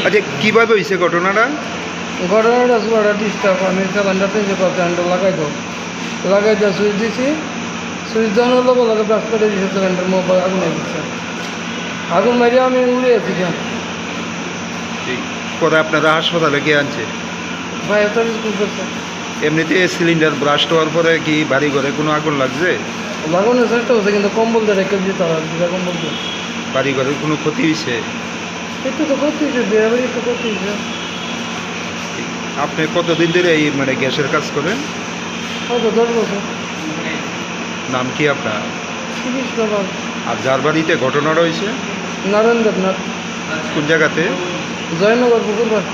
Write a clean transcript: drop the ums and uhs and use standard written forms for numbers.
আচ্ছা কীভাবে হয়েছে ঘটনাটা? ঘটনাটা পুরোটা ডিস্টার্ব, আমি সিলিন্ডার তিনশে পার্সেন্ট লাগাই দেওয়া সুইচ দিছি, সুইচ দেওয়ানোর লগে ব্রাশ করে দিয়েছে সিলিন্ডার মোবাইল আগুন দিচ্ছে, আগুন মারিয়ে আমি উড়ে আছি কেন পরে আপনারা হাসপাতালে কে আনছে? ভাই এত স্কুল করছে। এমনিতে সিলিন্ডার ব্রাস্ট হওয়ার পরে কি বাড়ি ঘরে কোনো আগুন লাগছে? লাগানোর চেষ্টা হচ্ছে কিন্তু কম্বল দিয়ে রেখে দিয়ে তারা কম্বল দিয়ে বাড়ি ঘরের কোনো ক্ষতি হয়েছে? একটু তো করতে হয়েছে, বিয়ে বাড়ি একটু করতে হয়েছে। আপনি কতদিন ধরে এই মানে গ্যাসের কাজ করেন? হয়তো 10 বছর। নাম কি আপনার? চিকিৎসা বাবা আর যার বাড়িতে ঘটনাটা হয়েছে নারায়ণ দেবনাথ, কোন জায়গাতে? জয়নগর পুকুরপাড়।